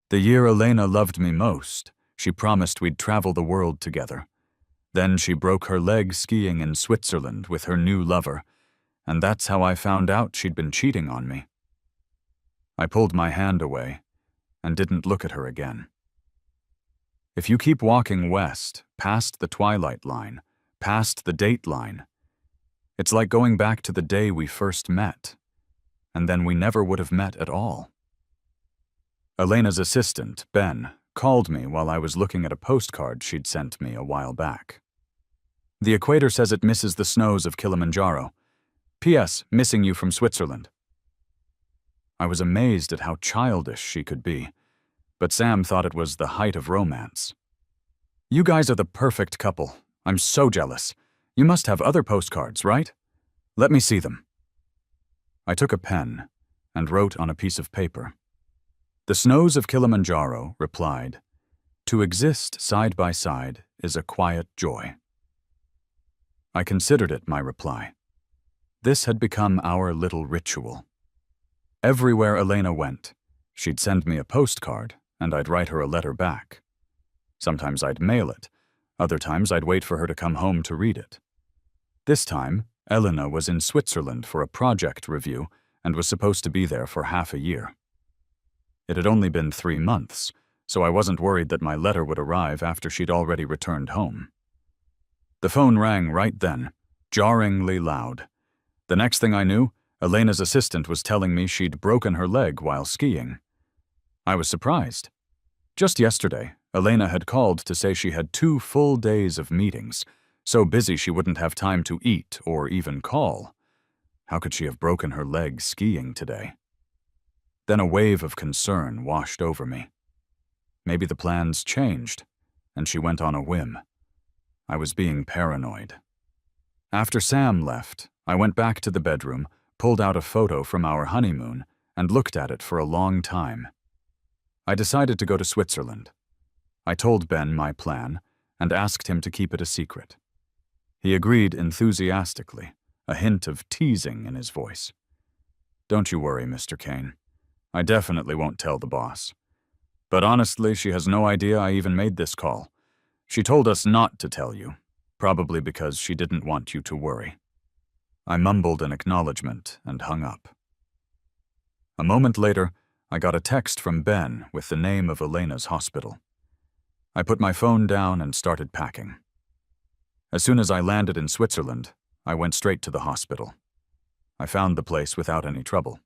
The year Elena loved me most, she promised we'd travel the world together. Then she broke her leg skiing in Switzerland with her new lover, and that's how I found out she'd been cheating on me. I pulled my hand away and didn't look at her again. If you keep walking west, past the twilight line, past the date line, it's like going back to the day we first met, and then we never would have met at all. Elena's assistant, Ben, called me while I was looking at a postcard she'd sent me a while back. The equator says it misses the snows of Kilimanjaro. P.S. Missing you from Switzerland. I was amazed at how childish she could be, but Sam thought it was the height of romance. You guys are the perfect couple. I'm so jealous. You must have other postcards, right? Let me see them. I took a pen and wrote on a piece of paper. The snows of Kilimanjaro replied, "To exist side by side is a quiet joy." I considered it my reply. This had become our little ritual. Everywhere Elena went, she'd send me a postcard, and I'd write her a letter back. Sometimes I'd mail it, other times I'd wait for her to come home to read it. This time, Elena was in Switzerland for a project review and was supposed to be there for half a year. It had only been 3 months, so I wasn't worried that my letter would arrive after she'd already returned home. The phone rang right then, jarringly loud. The next thing I knew, Elena's assistant was telling me she'd broken her leg while skiing. I was surprised. Just yesterday, Elena had called to say she had 2 full days of meetings, so busy she wouldn't have time to eat or even call. How could she have broken her leg skiing today? Then a wave of concern washed over me. Maybe the plans changed, and she went on a whim. I was being paranoid. After Sam left, I went back to the bedroom, pulled out a photo from our honeymoon, and looked at it for a long time. I decided to go to Switzerland. I told Ben my plan and asked him to keep it a secret. He agreed enthusiastically, a hint of teasing in his voice. "Don't you worry, Mr. Kane. I definitely won't tell the boss. But honestly, she has no idea I even made this call. She told us not to tell you, probably because she didn't want you to worry." I mumbled an acknowledgement and hung up. A moment later, I got a text from Ben with the name of Elena's hospital. I put my phone down and started packing. As soon as I landed in Switzerland, I went straight to the hospital. I found the place without any trouble.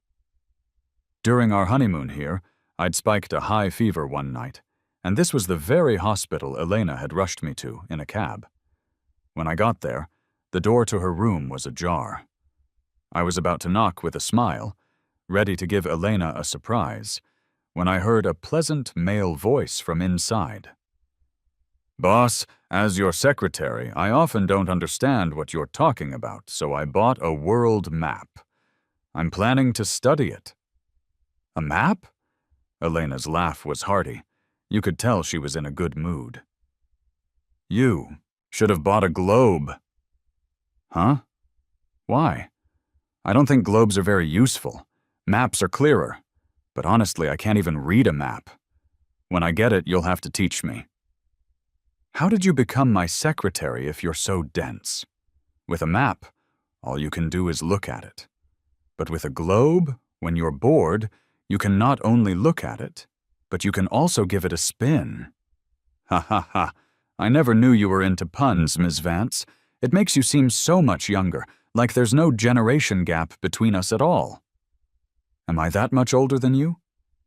During our honeymoon here, I'd spiked a high fever one night, and this was the very hospital Elena had rushed me to in a cab. When I got there, the door to her room was ajar. I was about to knock with a smile, ready to give Elena a surprise, when I heard a pleasant male voice from inside. "Boss, as your secretary, I often don't understand what you're talking about, so I bought a world map. I'm planning to study it." "A map?" Elena's laugh was hearty. You could tell she was in a good mood. "You should have bought a globe." "Huh? Why? I don't think globes are very useful. Maps are clearer. But honestly, I can't even read a map. When I get it, you'll have to teach me." "How did you become my secretary if you're so dense? With a map, all you can do is look at it. But with a globe, when you're bored, you can not only look at it, but you can also give it a spin." "Ha ha ha. I never knew you were into puns, Ms. Vance. It makes you seem so much younger, like there's no generation gap between us at all." "Am I that much older than you?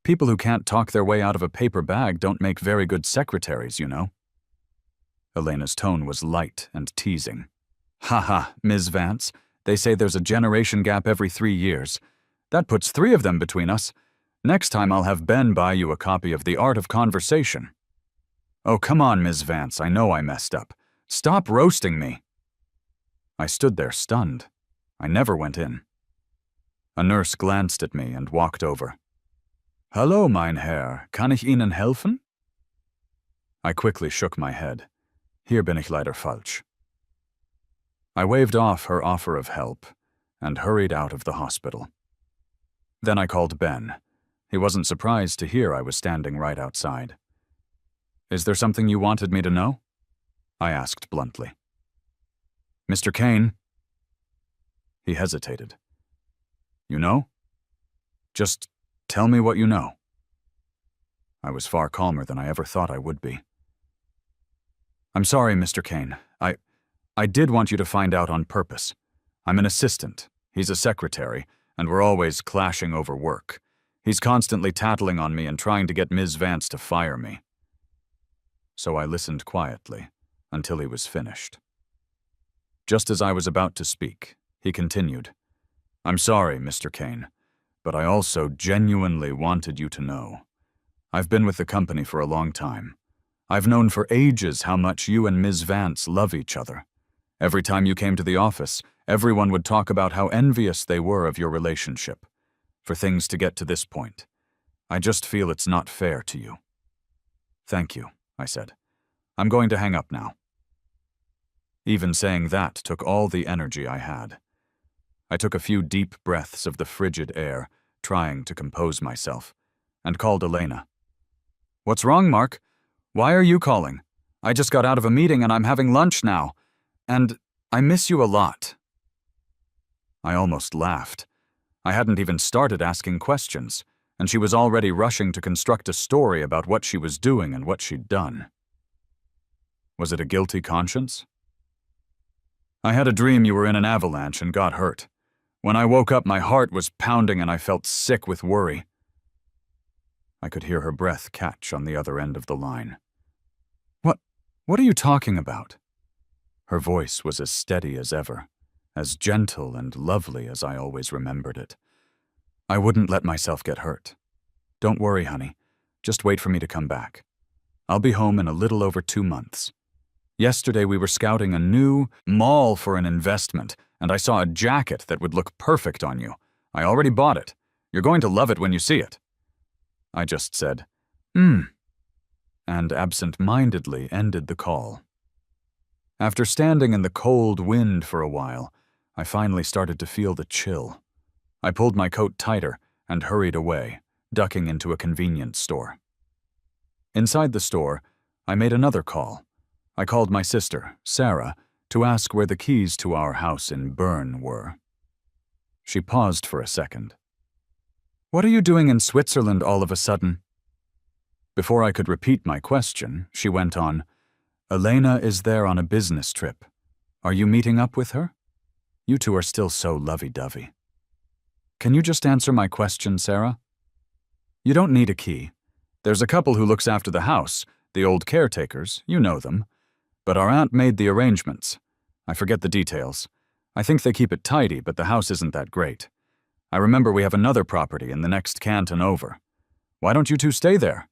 People who can't talk their way out of a paper bag don't make very good secretaries, you know." Elena's tone was light and teasing. "Ha ha, Ms. Vance. They say there's a generation gap every 3 years. That puts 3 of them between us. Next time I'll have Ben buy you a copy of The Art of Conversation." "Oh, come on, Ms. Vance, I know I messed up. Stop roasting me." I stood there stunned. I never went in. A nurse glanced at me and walked over. "Hallo, mein Herr, kann ich Ihnen helfen?" I quickly shook my head. Hier bin ich leider falsch. I waved off her offer of help and hurried out of the hospital. Then I called Ben. He wasn't surprised to hear I was standing right outside. "Is there something you wanted me to know?" I asked bluntly. "Mr. Kane." He hesitated. "You know? Just tell me what you know." I was far calmer than I ever thought I would be. "I'm sorry, Mr. Kane. I did want you to find out on purpose. I'm an assistant. He's a secretary, and we're always clashing over work. He's constantly tattling on me and trying to get Ms. Vance to fire me." So I listened quietly until he was finished. Just as I was about to speak, he continued, "I'm sorry, Mr. Kane, but I also genuinely wanted you to know. I've been with the company for a long time. I've known for ages how much you and Ms. Vance love each other. Every time you came to the office, everyone would talk about how envious they were of your relationship. For things to get to this point, I just feel it's not fair to you." "Thank you," I said. "I'm going to hang up now." Even saying that took all the energy I had. I took a few deep breaths of the frigid air, trying to compose myself, and called Elena. "What's wrong, Mark? Why are you calling? I just got out of a meeting and I'm having lunch now. And I miss you a lot." I almost laughed. I hadn't even started asking questions, and she was already rushing to construct a story about what she was doing and what she'd done. Was it a guilty conscience? "I had a dream you were in an avalanche and got hurt. When I woke up, my heart was pounding and I felt sick with worry." I could hear her breath catch on the other end of the line. What are you talking about?" Her voice was as steady as ever, as gentle and lovely as I always remembered it. "I wouldn't let myself get hurt. Don't worry, honey. Just wait for me to come back. I'll be home in a little over 2 months. Yesterday we were scouting a new mall for an investment, and I saw a jacket that would look perfect on you. I already bought it. You're going to love it when you see it." I just said, and absent-mindedly ended the call. After standing in the cold wind for a while, I finally started to feel the chill. I pulled my coat tighter and hurried away, ducking into a convenience store. Inside the store, I made another call. I called my sister, Sarah, to ask where the keys to our house in Bern were. She paused for a second. "What are you doing in Switzerland all of a sudden?" Before I could repeat my question, she went on, "Elena is there on a business trip. Are you meeting up with her? You two are still so lovey-dovey." "Can you just answer my question, Sarah?" "You don't need a key. There's a couple who looks after the house, the old caretakers, you know them. But our aunt made the arrangements. I forget the details. I think they keep it tidy, but the house isn't that great. I remember we have another property in the next canton over. Why don't you two stay there?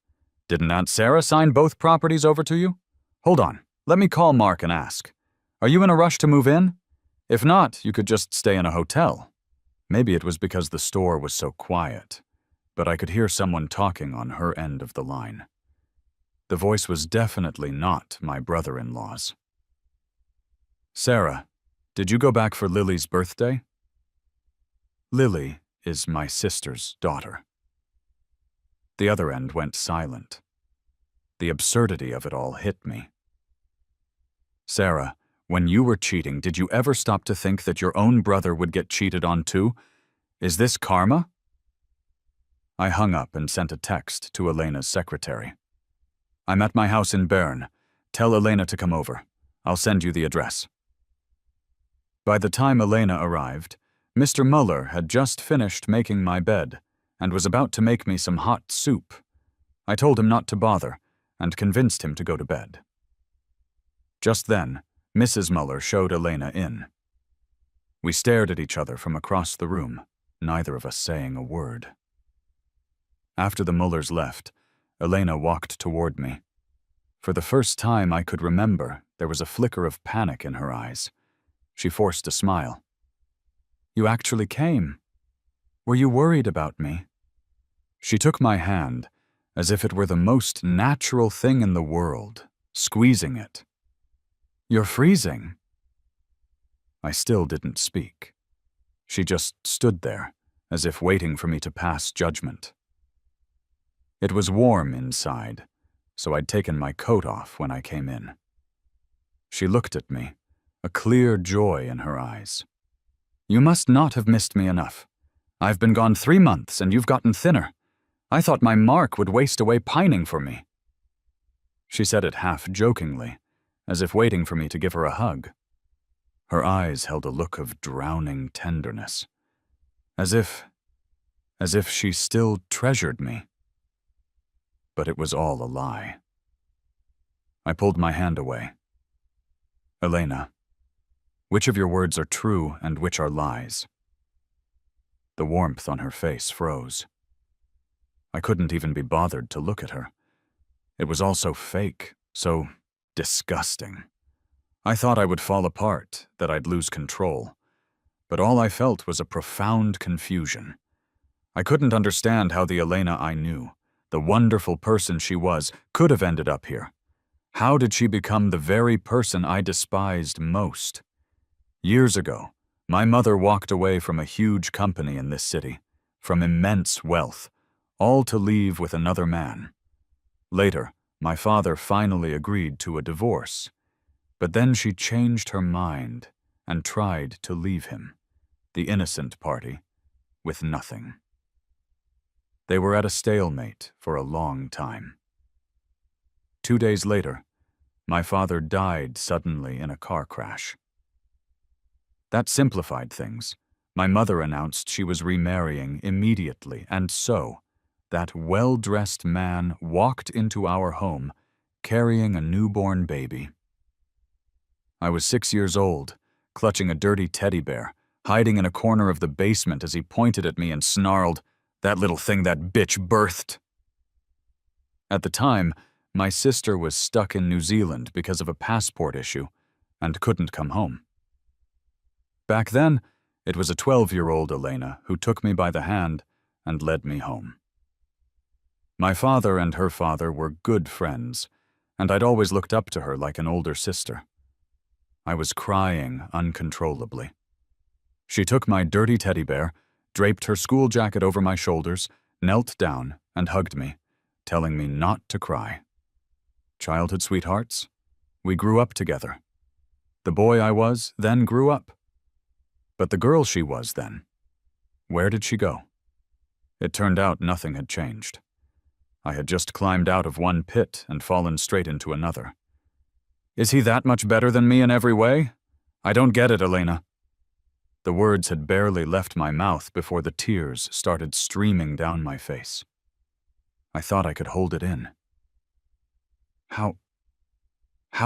Didn't Aunt Sarah sign both properties over to you? Hold on, let me call Mark and ask. Are you in a rush to move in? If not, you could just stay in a hotel." Maybe it was because the store was so quiet, but I could hear someone talking on her end of the line. The voice was definitely not my brother-in-law's. "Sarah, did you go back for Lily's birthday?" Lily is my sister's daughter. The other end went silent. The absurdity of it all hit me. "Sarah, when you were cheating, did you ever stop to think that your own brother would get cheated on too? Is this karma?" I hung up and sent a text to Elena's secretary. "I'm at my house in Bern. Tell Elena to come over. I'll send you the address." By the time Elena arrived, Mr. Muller had just finished making my bed and was about to make me some hot soup. I told him not to bother and convinced him to go to bed. Just then, Mrs. Muller showed Elena in. We stared at each other from across the room, neither of us saying a word. After the Mullers left, Elena walked toward me. For the first time I could remember, there was a flicker of panic in her eyes. She forced a smile. "You actually came. Were you worried about me?" She took my hand, as if it were the most natural thing in the world, squeezing it. "You're freezing." I still didn't speak. She just stood there, as if waiting for me to pass judgment. It was warm inside, so I'd taken my coat off when I came in. She looked at me, a clear joy in her eyes. "You must not have missed me enough. I've been gone 3 months and you've gotten thinner. I thought my Mark would waste away pining for me." She said it half jokingly, as if waiting for me to give her a hug. Her eyes held a look of drowning tenderness, as if she still treasured me. But it was all a lie. I pulled my hand away. "Elena, which of your words are true and which are lies?" The warmth on her face froze. I couldn't even be bothered to look at her. It was all so fake, so disgusting. I thought I would fall apart, that I'd lose control. But all I felt was a profound confusion. I couldn't understand how the Elena I knew, the wonderful person she was, could have ended up here. How did she become the very person I despised most? Years ago, my mother walked away from a huge company in this city, from immense wealth, all to leave with another man. Later, my father finally agreed to a divorce, but then she changed her mind and tried to leave him, the innocent party, with nothing. They were at a stalemate for a long time. 2 days later, my father died suddenly in a car crash. That simplified things. My mother announced she was remarrying immediately, and so, that well-dressed man walked into our home carrying a newborn baby. I was 6 years old, clutching a dirty teddy bear, hiding in a corner of the basement as he pointed at me and snarled, "That little thing that bitch birthed." At the time, my sister was stuck in New Zealand because of a passport issue and couldn't come home. Back then, it was a 12-year-old Elena who took me by the hand and led me home. My father and her father were good friends, and I'd always looked up to her like an older sister. I was crying uncontrollably. She took my dirty teddy bear, draped her school jacket over my shoulders, knelt down, and hugged me, telling me not to cry. Childhood sweethearts, we grew up together. The boy I was then grew up. But the girl she was then, where did she go? It turned out nothing had changed. I had just climbed out of one pit and fallen straight into another. Is he that much better than me in every way? I don't get it, Elena. The words had barely left my mouth before the tears started streaming down my face. I thought I could hold it in. How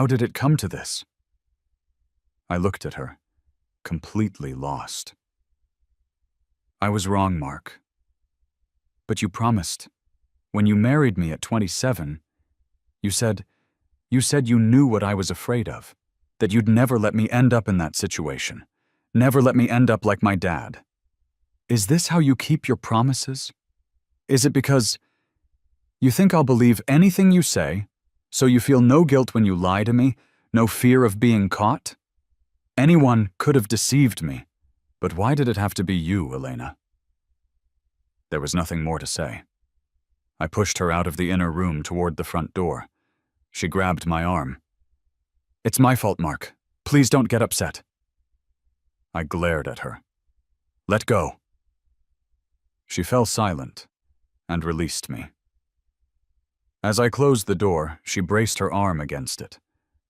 did it come to this? I looked at her, completely lost. I was wrong, Mark. But you promised. When you married me at 27, you said you knew what I was afraid of, that you'd never let me end up in that situation, never let me end up like my dad. Is this how you keep your promises? Is it because you think I'll believe anything you say, so you feel no guilt when you lie to me, no fear of being caught? Anyone could have deceived me, but why did it have to be you, Elena? There was nothing more to say. I pushed her out of the inner room toward the front door. She grabbed my arm. "It's my fault, Mark. Please don't get upset." I glared at her. "Let go." She fell silent and released me. As I closed the door, she braced her arm against it,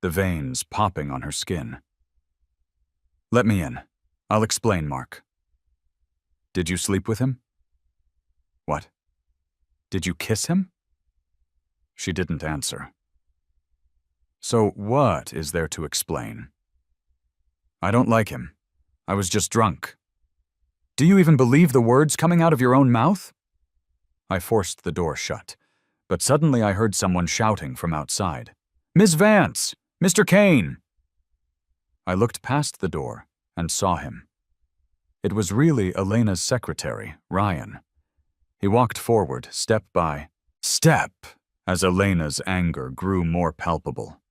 the veins popping on her skin. "Let me in. I'll explain, Mark." "Did you sleep with him?" "What? Did you kiss him?" She didn't answer. "So what is there to explain?" "I don't like him. I was just drunk." "Do you even believe the words coming out of your own mouth?" I forced the door shut, but suddenly I heard someone shouting from outside. "Miss Vance! Mr. Kane!" I looked past the door and saw him. It was really Elena's secretary, Ryan. He walked forward, step by step, as Elena's anger grew more palpable.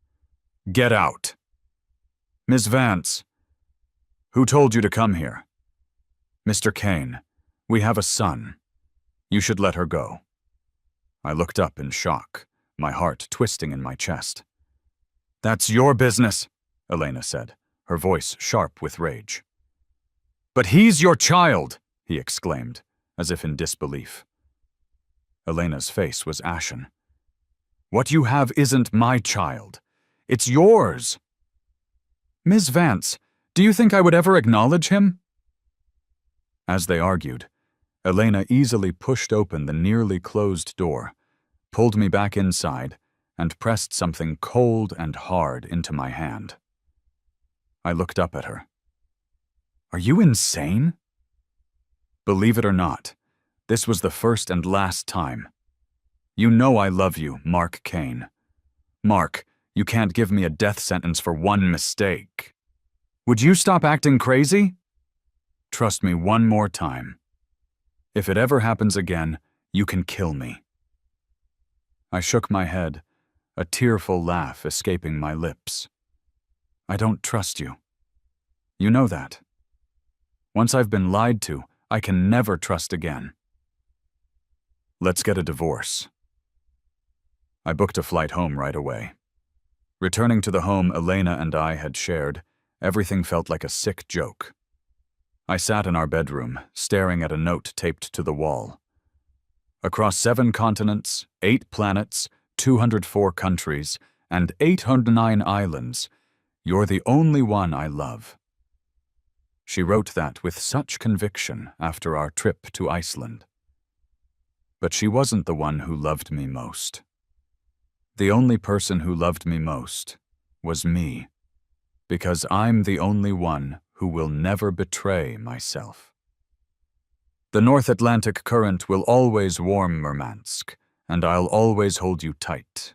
"Get out!" "Miss Vance, who told you to come here?" "Mr. Kane, we have a son. You should let her go." I looked up in shock, my heart twisting in my chest. "That's your business," Elena said, her voice sharp with rage. "But he's your child," he exclaimed, as if in disbelief. Elena's face was ashen. "What you have isn't my child. It's yours." "Ms. Vance, do you think I would ever acknowledge him?" As they argued, Elena easily pushed open the nearly closed door, pulled me back inside, and pressed something cold and hard into my hand. I looked up at her. "Are you insane?" "Believe it or not, this was the first and last time. You know I love you, Mark Kane. Mark, you can't give me a death sentence for one mistake. Would you stop acting crazy? Trust me one more time. If it ever happens again, you can kill me." I shook my head, a tearful laugh escaping my lips. "I don't trust you. You know that. Once I've been lied to, I can never trust again. Let's get a divorce." I booked a flight home right away. Returning to the home Elena and I had shared, everything felt like a sick joke. I sat in our bedroom, staring at a note taped to the wall. "Across 7 continents, 8 planets, 204 countries, and 809 islands, you're the only one I love." She wrote that with such conviction after our trip to Iceland. But she wasn't the one who loved me most. The only person who loved me most was me, because I'm the only one who will never betray myself. "The North Atlantic current will always warm Murmansk, and I'll always hold you tight.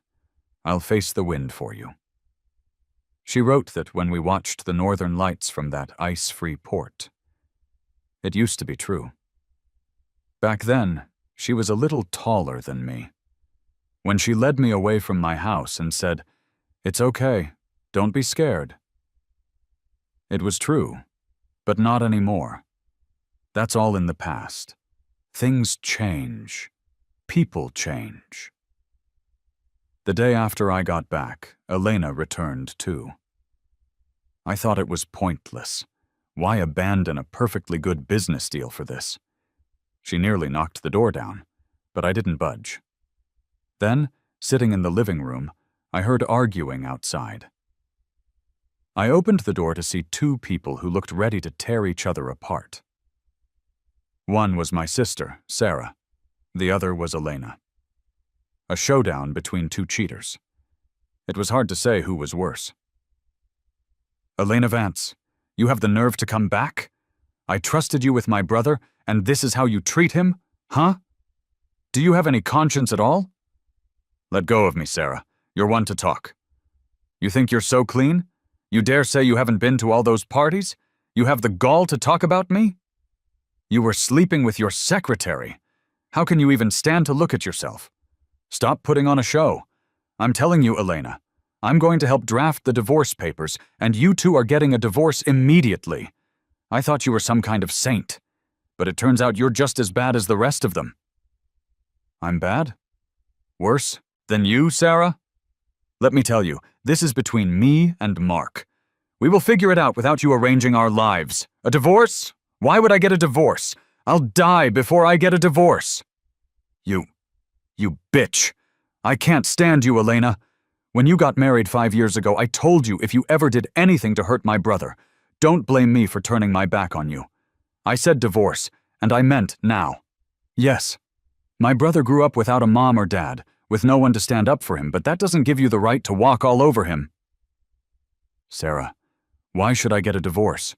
I'll face the wind for you." She wrote that when we watched the northern lights from that ice-free port. It used to be true. Back then, she was a little taller than me. When she led me away from my house and said, "It's okay, don't be scared." It was true, but not anymore. That's all in the past. Things change. People change. The day after I got back, Elena returned too. I thought it was pointless. Why abandon a perfectly good business deal for this? She nearly knocked the door down, but I didn't budge. Then, sitting in the living room, I heard arguing outside. I opened the door to see 2 people who looked ready to tear each other apart. One was my sister, Sarah. The other was Elena. A showdown between 2 cheaters. It was hard to say who was worse. "Elena Vance, you have the nerve to come back? I trusted you with my brother, and this is how you treat him? Huh? Do you have any conscience at all?" "Let go of me, Sarah. You're one to talk. You think you're so clean? You dare say you haven't been to all those parties? You have the gall to talk about me? You were sleeping with your secretary. How can you even stand to look at yourself? Stop putting on a show. I'm telling you, Elena, I'm going to help draft the divorce papers, and you 2 are getting a divorce immediately. I thought you were some kind of saint, but it turns out you're just as bad as the rest of them." "I'm bad? Worse than you, Sarah? Let me tell you, this is between me and Mark. We will figure it out without you arranging our lives. A divorce? Why would I get a divorce? I'll die before I get a divorce." You bitch. I can't stand you, Elena. When you got married 5 years ago, I told you if you ever did anything to hurt my brother, don't blame me for turning my back on you. I said divorce, and I meant now. Yes, my brother grew up without a mom or dad, with no one to stand up for him, but that doesn't give you the right to walk all over him. Sarah, why should I get a divorce?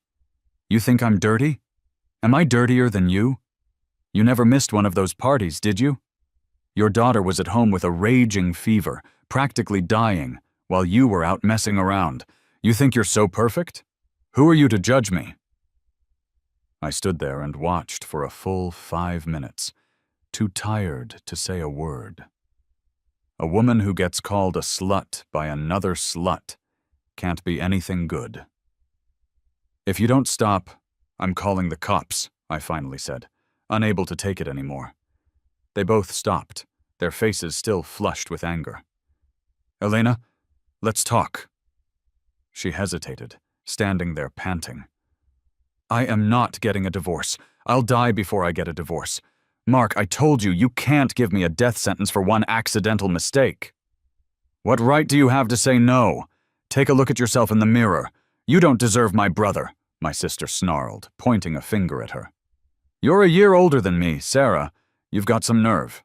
You think I'm dirty? Am I dirtier than you? You never missed one of those parties, did you? Your daughter was at home with a raging fever, practically dying, while you were out messing around. You think you're so perfect? Who are you to judge me? I stood there and watched for a full 5 minutes, too tired to say a word. A woman who gets called a slut by another slut can't be anything good. If you don't stop, I'm calling the cops, I finally said, unable to take it anymore. They both stopped, their faces still flushed with anger. "Elena, let's talk." She hesitated, standing there panting. "I am not getting a divorce. I'll die before I get a divorce. Mark, I told you, you can't give me a death sentence for one accidental mistake." "What right do you have to say no? Take a look at yourself in the mirror. You don't deserve my brother," my sister snarled, pointing a finger at her. "You're a year older than me, Sarah. You've got some nerve."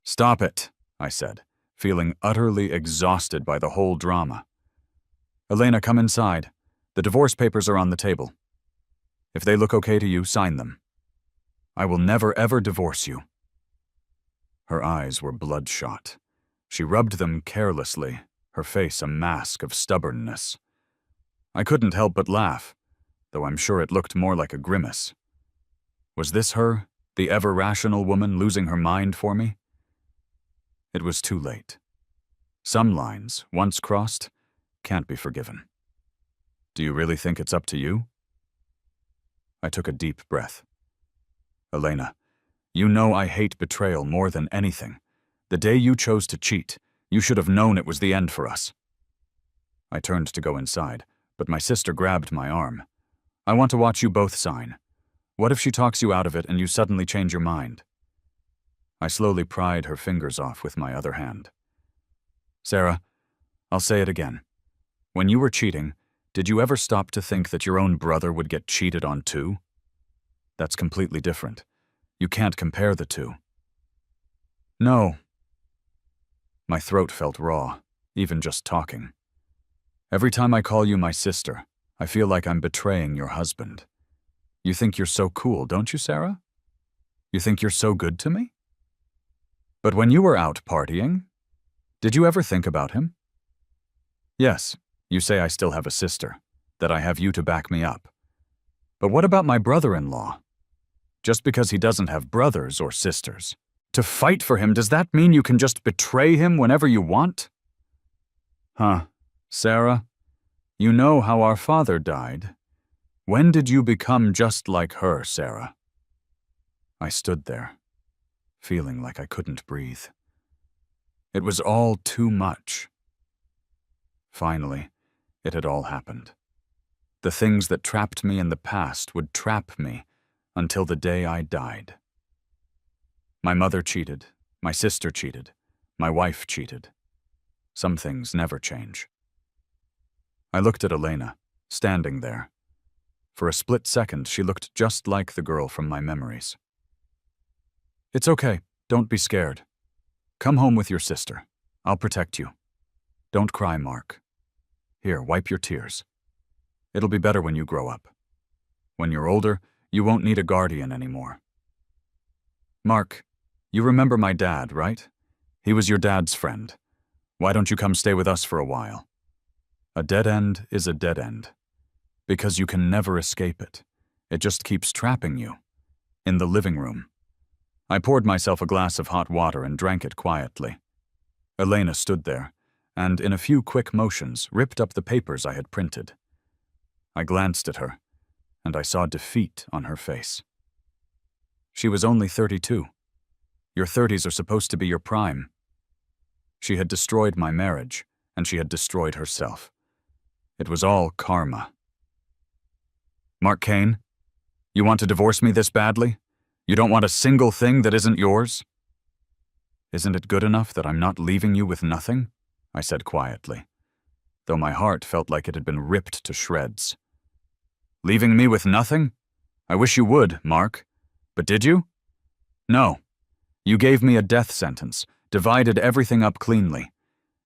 "Stop it," I said, feeling utterly exhausted by the whole drama. "Elena, come inside. The divorce papers are on the table. If they look okay to you, sign them. I will never ever divorce you." Her eyes were bloodshot. She rubbed them carelessly, her face a mask of stubbornness. I couldn't help but laugh, though I'm sure it looked more like a grimace. Was this her, the ever-rational woman, losing her mind for me? It was too late. Some lines, once crossed, can't be forgiven. "Do you really think it's up to you?" I took a deep breath. "Elena, you know I hate betrayal more than anything. The day you chose to cheat, you should have known it was the end for us." I turned to go inside, but my sister grabbed my arm. "I want to watch you both sign. What if she talks you out of it and you suddenly change your mind?" I slowly pried her fingers off with my other hand. "Sarah, I'll say it again. When you were cheating, did you ever stop to think that your own brother would get cheated on too? That's completely different. You can't compare the two." "No." My throat felt raw, even just talking. "Every time I call you my sister, I feel like I'm betraying your husband. You think you're so cool, don't you, Sarah? You think you're so good to me? But when you were out partying, did you ever think about him? Yes, you say I still have a sister, that I have you to back me up. But what about my brother-in-law? Just because he doesn't have brothers or sisters, to fight for him, does that mean you can just betray him whenever you want?" "Huh, Sarah, you know how our father died. When did you become just like her, Sarah?" I stood there, feeling like I couldn't breathe. It was all too much. Finally, it had all happened. The things that trapped me in the past would trap me until the day I died. My mother cheated, my sister cheated, my wife cheated. Some things never change. I looked at Elena, standing there. For a split second, she looked just like the girl from my memories. "It's okay, don't be scared. Come home with your sister. I'll protect you. Don't cry, Mark. Here, wipe your tears. It'll be better when you grow up. When you're older, you won't need a guardian anymore. Mark, you remember my dad, right? He was your dad's friend. Why don't you come stay with us for a while? A dead end is a dead end, because you can never escape it. It just keeps trapping you. In the living room." I poured myself a glass of hot water and drank it quietly. Elena stood there, and in a few quick motions ripped up the papers I had printed. I glanced at her, and I saw defeat on her face. She was only 32. Your 30s are supposed to be your prime. She had destroyed my marriage, and she had destroyed herself. It was all karma. "Mark Kane, you want to divorce me this badly? You don't want a single thing that isn't yours?" "Isn't it good enough that I'm not leaving you with nothing?" I said quietly, though my heart felt like it had been ripped to shreds. "Leaving me with nothing? I wish you would, Mark. But did you? No. You gave me a death sentence, divided everything up cleanly.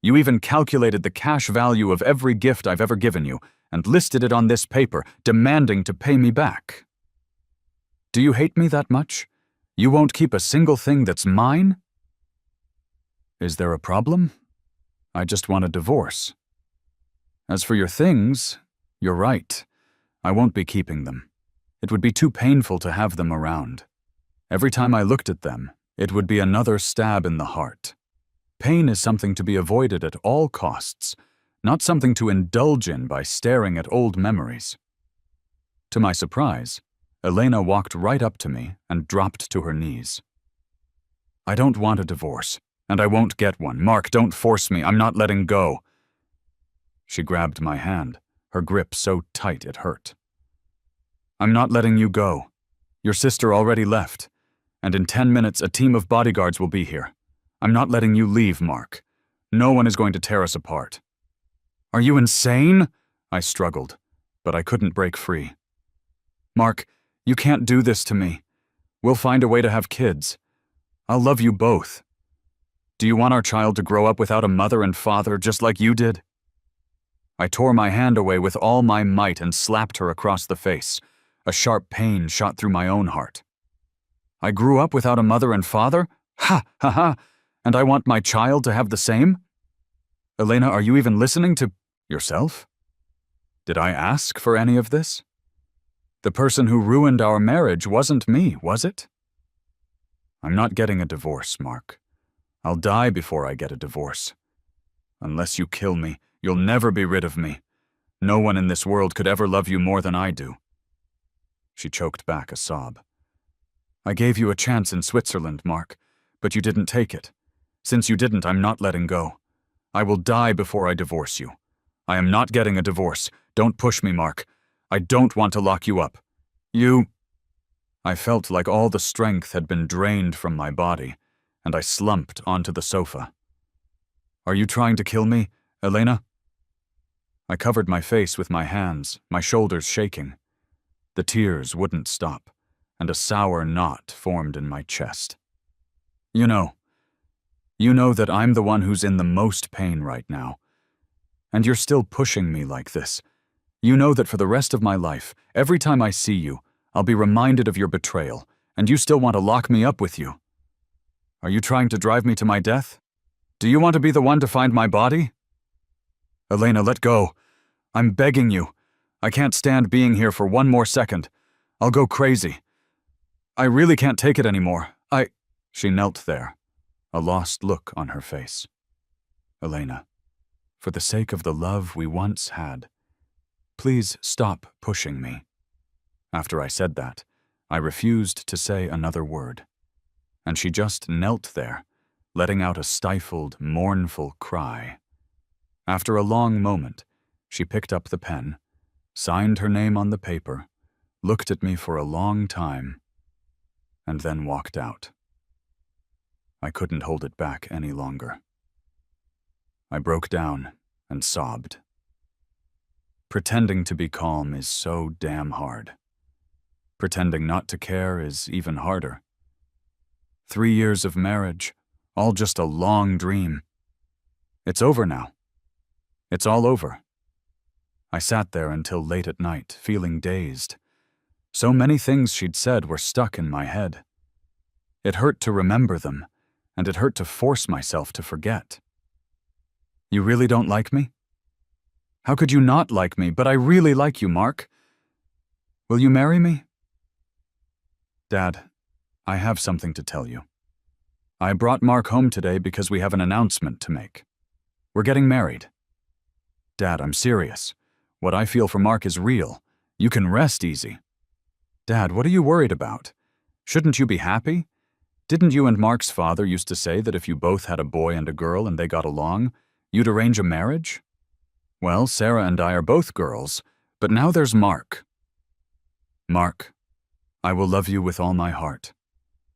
You even calculated the cash value of every gift I've ever given you and listed it on this paper, demanding to pay me back. Do you hate me that much? You won't keep a single thing that's mine? Is there a problem? I just want a divorce. As for your things, you're right. I won't be keeping them. It would be too painful to have them around. Every time I looked at them, it would be another stab in the heart. Pain is something to be avoided at all costs, not something to indulge in by staring at old memories. To my surprise, Elena walked right up to me and dropped to her knees. I don't want a divorce, and I won't get one. Mark, don't force me. I'm not letting go. She grabbed my hand, her grip so tight it hurt. I'm not letting you go. Your sister already left, and in 10 minutes a team of bodyguards will be here. I'm not letting you leave, Mark. No one is going to tear us apart. Are you insane? I struggled, but I couldn't break free. Mark, you can't do this to me. We'll find a way to have kids. I'll love you both. Do you want our child to grow up without a mother and father just like you did? I tore my hand away with all my might and slapped her across the face. A sharp pain shot through my own heart. I grew up without a mother and father? Ha, ha, ha. And I want my child to have the same? Elena, are you even listening to yourself? Did I ask for any of this? The person who ruined our marriage wasn't me, was it? I'm not getting a divorce, Mark. I'll die before I get a divorce. Unless you kill me, you'll never be rid of me. No one in this world could ever love you more than I do. She choked back a sob. I gave you a chance in Switzerland, Mark, but you didn't take it. Since you didn't, I'm not letting go. I will die before I divorce you. I am not getting a divorce. Don't push me, Mark. I don't want to lock you up. I felt like all the strength had been drained from my body, and I slumped onto the sofa. Are you trying to kill me, Elena? I covered my face with my hands, my shoulders shaking. The tears wouldn't stop, and a sour knot formed in my chest. You know that I'm the one who's in the most pain right now. And you're still pushing me like this. You know that for the rest of my life, every time I see you, I'll be reminded of your betrayal, and you still want to lock me up with you. Are you trying to drive me to my death? Do you want to be the one to find my body? Elena, let go. I'm begging you. I can't stand being here for one more second. I'll go crazy. I really can't take it anymore. She knelt there, a lost look on her face. Elena, for the sake of the love we once had, please stop pushing me. After I said that, I refused to say another word, and she just knelt there, letting out a stifled, mournful cry. After a long moment, she picked up the pen, signed her name on the paper, looked at me for a long time, and then walked out. I couldn't hold it back any longer. I broke down and sobbed. Pretending to be calm is so damn hard. Pretending not to care is even harder. 3 years of marriage, all just a long dream. It's over now. It's all over. I sat there until late at night, feeling dazed. So many things she'd said were stuck in my head. It hurt to remember them, and it hurt to force myself to forget. You really don't like me? How could you not like me? But I really like you, Mark. Will you marry me? Dad, I have something to tell you. I brought Mark home today because we have an announcement to make. We're getting married. Dad, I'm serious. What I feel for Mark is real. You can rest easy. Dad, what are you worried about? Shouldn't you be happy? Didn't you and Mark's father used to say that if you both had a boy and a girl and they got along, you'd arrange a marriage? Well, Sarah and I are both girls, but now there's Mark. Mark, I will love you with all my heart.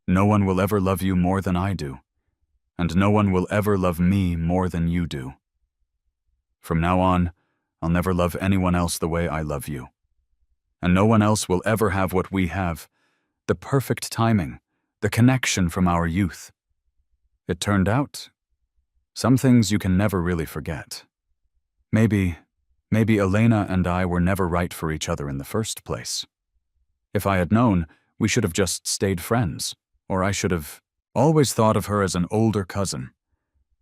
No one will ever love you more than I do, and no one will ever love me more than you do. From now on, I'll never love anyone else the way I love you. And no one else will ever have what we have, the perfect timing, the connection from our youth. It turned out, some things you can never really forget. Maybe Elena and I were never right for each other in the first place. If I had known, we should have just stayed friends, or I should have always thought of her as an older cousin.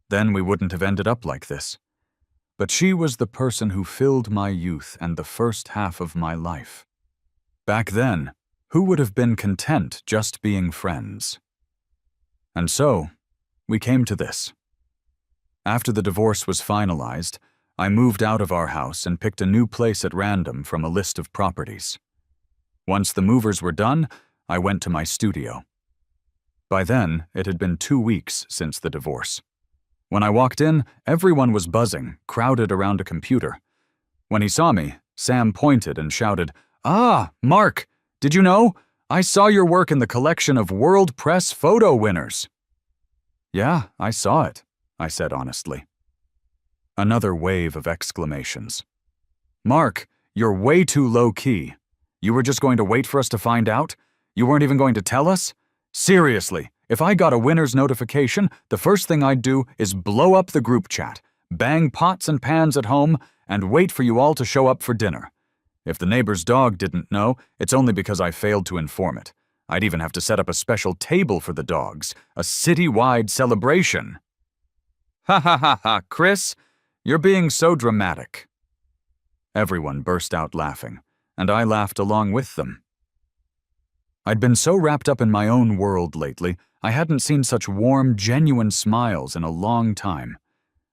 Then we wouldn't have ended up like this. But she was the person who filled my youth and the first half of my life. Back then, who would have been content just being friends? And so, we came to this. After the divorce was finalized, I moved out of our house and picked a new place at random from a list of properties. Once the movers were done, I went to my studio. By then, it had been 2 weeks since the divorce. When I walked in, everyone was buzzing, crowded around a computer. When he saw me, Sam pointed and shouted, "Ah, Mark, did you know? I saw your work in the collection of World Press photo winners." "Yeah, I saw it," I said honestly. Another wave of exclamations. "Mark, you're way too low-key. You were just going to wait for us to find out? You weren't even going to tell us? Seriously, if I got a winner's notification, the first thing I'd do is blow up the group chat, bang pots and pans at home, and wait for you all to show up for dinner. If the neighbor's dog didn't know, it's only because I failed to inform it. I'd even have to set up a special table for the dogs, a city-wide celebration." "Ha ha ha ha, Chris, you're being so dramatic." Everyone burst out laughing, and I laughed along with them. I'd been so wrapped up in my own world lately, I hadn't seen such warm, genuine smiles in a long time.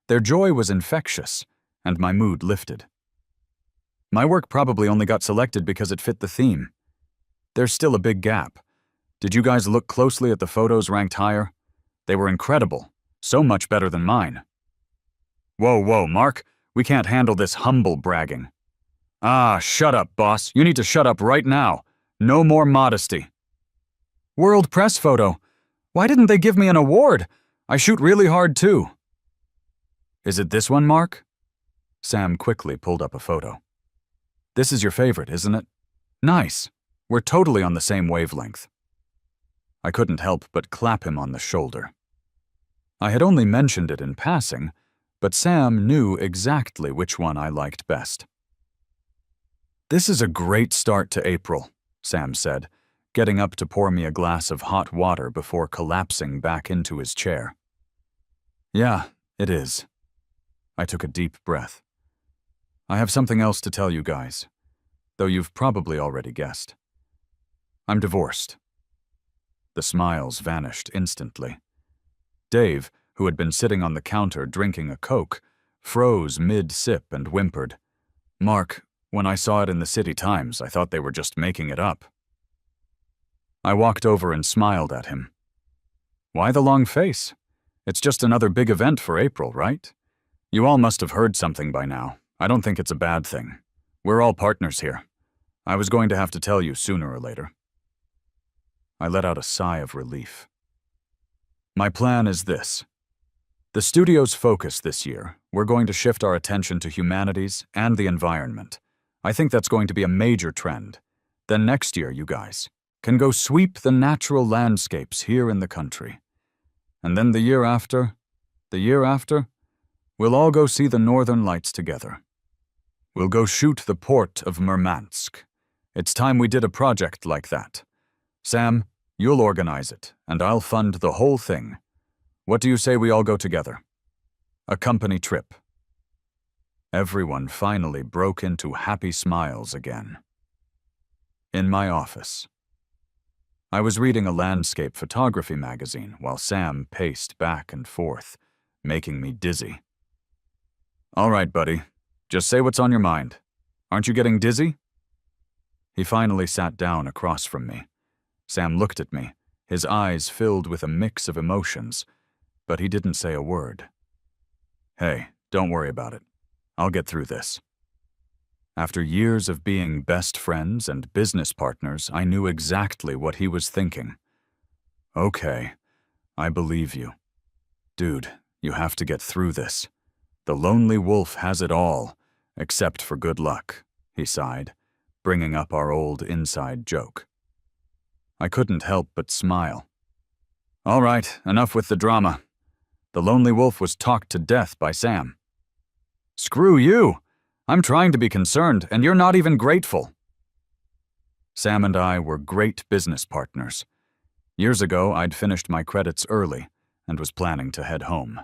Their joy was infectious, and my mood lifted. My work probably only got selected because it fit the theme. There's still a big gap. Did you guys look closely at the photos ranked higher? They were incredible, so much better than mine. Whoa, Mark, we can't handle this humble bragging." "Ah, shut up, boss. You need to shut up right now. No more modesty." "World Press photo. Why didn't they give me an award? I shoot really hard too." "Is it this one, Mark?" Sam quickly pulled up a photo. "This is your favorite, isn't it? Nice. We're totally on the same wavelength." I couldn't help but clap him on the shoulder. I had only mentioned it in passing, but Sam knew exactly which one I liked best. "This is a great start to April," Sam said, getting up to pour me a glass of hot water before collapsing back into his chair. "Yeah, it is." I took a deep breath. "I have something else to tell you guys, though you've probably already guessed. I'm divorced." The smiles vanished instantly. Dave, who had been sitting on the counter drinking a Coke, froze mid-sip and whimpered, "Mark, when I saw it in the City Times, I thought they were just making it up." I walked over and smiled at him. "Why the long face? It's just another big event for April, right? You all must have heard something by now. I don't think it's a bad thing. We're all partners here. I was going to have to tell you sooner or later." I let out a sigh of relief. "My plan is this. The studio's focus this year, we're going to shift our attention to humanities and the environment. I think that's going to be a major trend. Then next year, you guys can go sweep the natural landscapes here in the country. And then the year after, we'll all go see the Northern Lights together. We'll go shoot the port of Murmansk. It's time we did a project like that. Sam, you'll organize it, and I'll fund the whole thing. What do you say we all go together? A company trip." Everyone finally broke into happy smiles again. In my office. I was reading a landscape photography magazine while Sam paced back and forth, making me dizzy. "All right, buddy. Just say what's on your mind. Aren't you getting dizzy?" He finally sat down across from me. Sam looked at me, his eyes filled with a mix of emotions, but he didn't say a word. "Hey, don't worry about it. I'll get through this." After years of being best friends and business partners, I knew exactly what he was thinking. "Okay, I believe you. Dude, you have to get through this. The lonely wolf has it all, except for good luck," he sighed, bringing up our old inside joke. I couldn't help but smile. "All right, enough with the drama. The lonely wolf was talked to death by Sam." "Screw you! I'm trying to be concerned, and you're not even grateful." Sam and I were great business partners. Years ago, I'd finished my credits early and was planning to head home.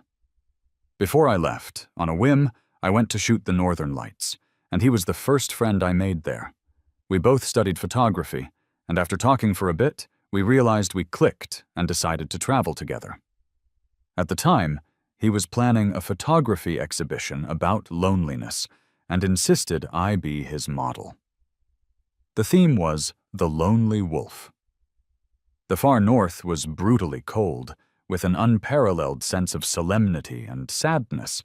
Before I left, on a whim, I went to shoot the Northern Lights, and he was the first friend I made there. We both studied photography, and after talking for a bit, we realized we clicked and decided to travel together. At the time, he was planning a photography exhibition about loneliness and insisted I be his model. The theme was The Lonely Wolf. The far north was brutally cold, with an unparalleled sense of solemnity and sadness,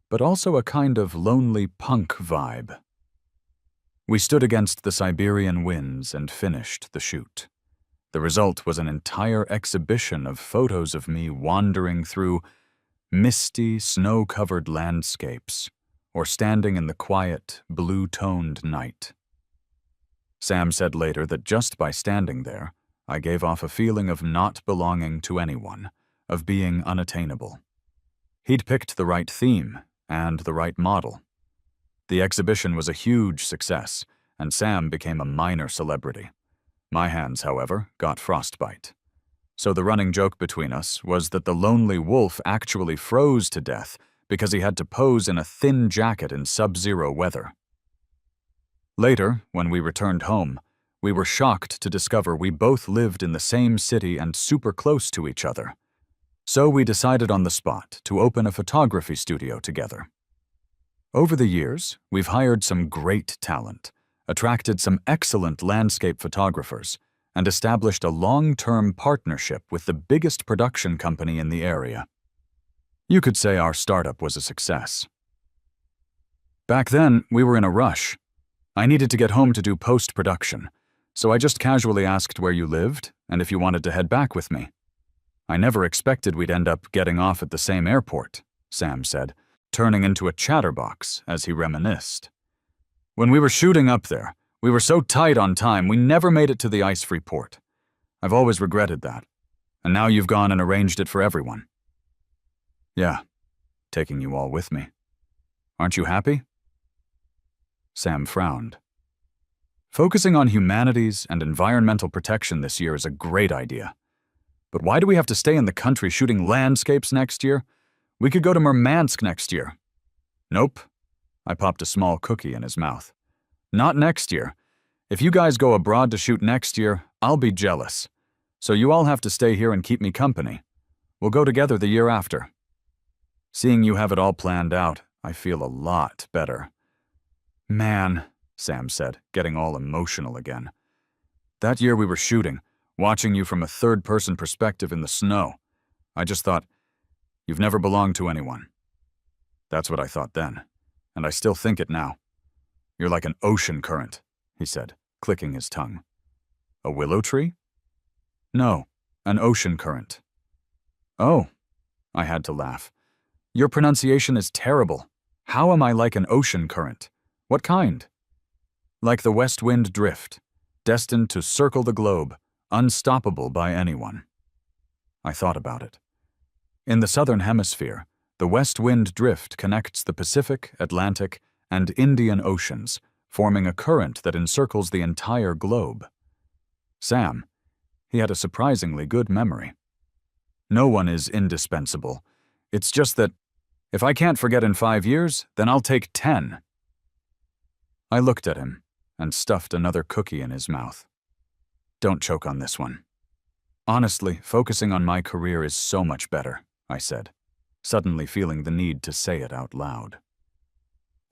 but also a kind of lonely punk vibe. We stood against the Siberian winds and finished the shoot. The result was an entire exhibition of photos of me wandering through misty, snow-covered landscapes, or standing in the quiet, blue-toned night. Sam said later that just by standing there, I gave off a feeling of not belonging to anyone, of being unattainable. He'd picked the right theme and the right model. The exhibition was a huge success, and Sam became a minor celebrity. My hands, however, got frostbite. So the running joke between us was that the lonely wolf actually froze to death because he had to pose in a thin jacket in sub-zero weather. Later, when we returned home, we were shocked to discover we both lived in the same city and super close to each other. So we decided on the spot to open a photography studio together. Over the years, we've hired some great talent, attracted some excellent landscape photographers, and established a long-term partnership with the biggest production company in the area. You could say our startup was a success. Back then, we were in a rush. I needed to get home to do post-production, so I just casually asked where you lived and if you wanted to head back with me. I never expected we'd end up getting off at the same airport, Sam said, turning into a chatterbox as he reminisced. When we were shooting up there, we were so tight on time we never made it to the ice-free port. I've always regretted that, and now you've gone and arranged it for everyone. Yeah, taking you all with me. Aren't you happy? Sam frowned. Focusing on humanities and environmental protection this year is a great idea. But why do we have to stay in the country shooting landscapes next year? We could go to Murmansk next year. Nope. I popped a small cookie in his mouth. Not next year. If you guys go abroad to shoot next year, I'll be jealous. So you all have to stay here and keep me company. We'll go together the year after. Seeing you have it all planned out, I feel a lot better. Man, Sam said, getting all emotional again. That year we were shooting, watching you from a third-person perspective in the snow. I just thought, you've never belonged to anyone. That's what I thought then, and I still think it now. You're like an ocean current, he said, clicking his tongue. A willow tree? No, an ocean current. Oh, I had to laugh. Your pronunciation is terrible. How am I like an ocean current? What kind? Like the west wind drift, destined to circle the globe, unstoppable by anyone. I thought about it. In the southern hemisphere, the west wind drift connects the Pacific, Atlantic, and Indian Oceans, forming a current that encircles the entire globe. Sam, he had a surprisingly good memory. No one is indispensable. It's just that, if I can't forget in 5 years, then I'll take 10. I looked at him and stuffed another cookie in his mouth. Don't choke on this one. Honestly, focusing on my career is so much better, I said, suddenly feeling the need to say it out loud.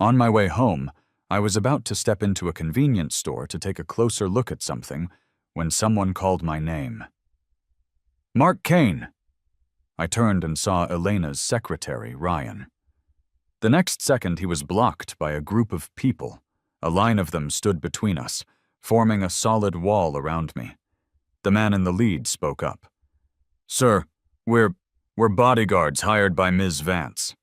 On my way home, I was about to step into a convenience store to take a closer look at something when someone called my name. Mark Kane! I turned and saw Elena's secretary, Ryan. The next second he was blocked by a group of people. A line of them stood between us, forming a solid wall around me. The man in the lead spoke up. Sir, we're bodyguards hired by Ms. Vance.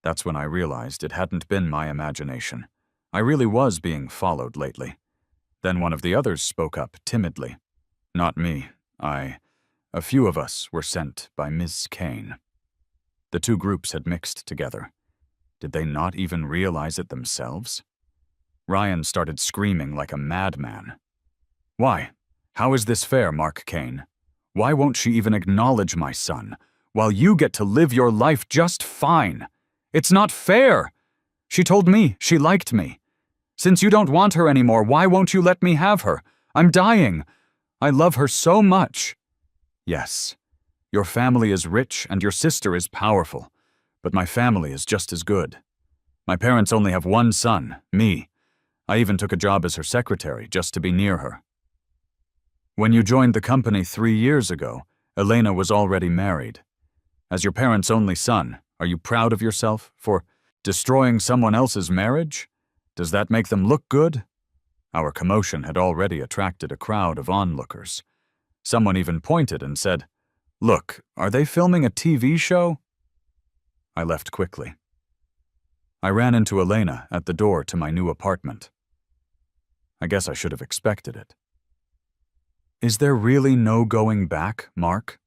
That's when I realized it hadn't been my imagination. I really was being followed lately. Then one of the others spoke up timidly. Not me. A few of us were sent by Ms. Kane. The two groups had mixed together. Did they not even realize it themselves? Ryan started screaming like a madman. Why? How is this fair, Mark Kane? Why won't she even acknowledge my son, while you get to live your life just fine? It's not fair! She told me she liked me. Since you don't want her anymore, why won't you let me have her? I'm dying. I love her so much. Yes, your family is rich and your sister is powerful, but my family is just as good. My parents only have one son, me. I even took a job as her secretary just to be near her. When you joined the company 3 years ago, Elena was already married. As your parents' only son, are you proud of yourself for destroying someone else's marriage? Does that make them look good? Our commotion had already attracted a crowd of onlookers. Someone even pointed and said, "Look, are they filming a TV show?" I left quickly. I ran into Elena at the door to my new apartment. I guess I should have expected it. Is there really no going back, Mark?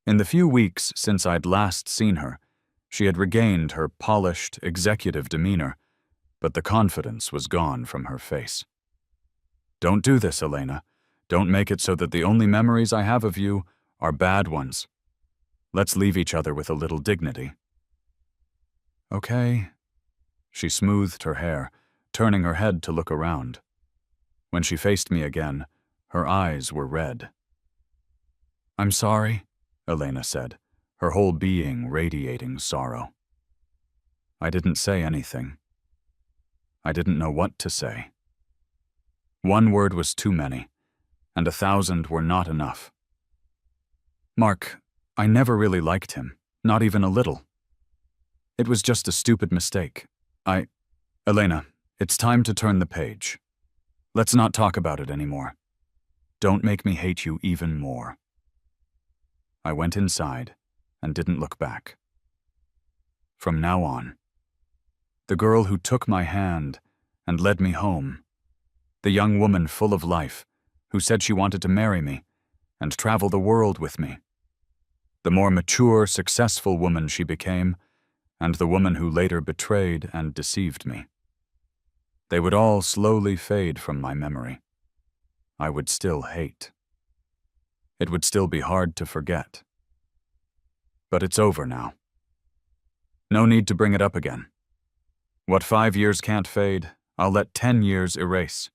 In the few weeks since I'd last seen her, she had regained her polished, executive demeanor, but the confidence was gone from her face. Don't do this, Elena. Don't make it so that the only memories I have of you are bad ones. Let's leave each other with a little dignity. Okay. She smoothed her hair, turning her head to look around. When she faced me again, her eyes were red. I'm sorry, Elena said, her whole being radiating sorrow. I didn't say anything. I didn't know what to say. One word was too many, and 1,000 were not enough. Mark, I never really liked him, not even a little. It was just a stupid mistake. Elena, it's time to turn the page. Let's not talk about it anymore. Don't make me hate you even more. I went inside and didn't look back. From now on, the girl who took my hand and led me home, the young woman full of life who said she wanted to marry me and travel the world with me, the more mature, successful woman she became, and the woman who later betrayed and deceived me. They would all slowly fade from my memory. I would still hate. It would still be hard to forget. But it's over now. No need to bring it up again. What 5 years can't fade, I'll let 10 years erase.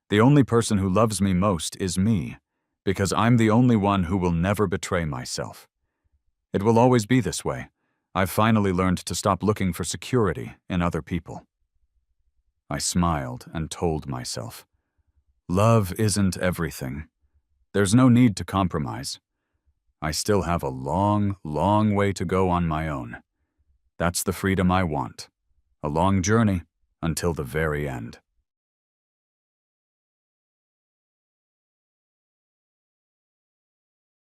The only person who loves me most is me, because I'm the only one who will never betray myself. It will always be this way. I've finally learned to stop looking for security in other people. I smiled and told myself, love isn't everything. There's no need to compromise. I still have a long, long way to go on my own. That's the freedom I want. A long journey until the very end.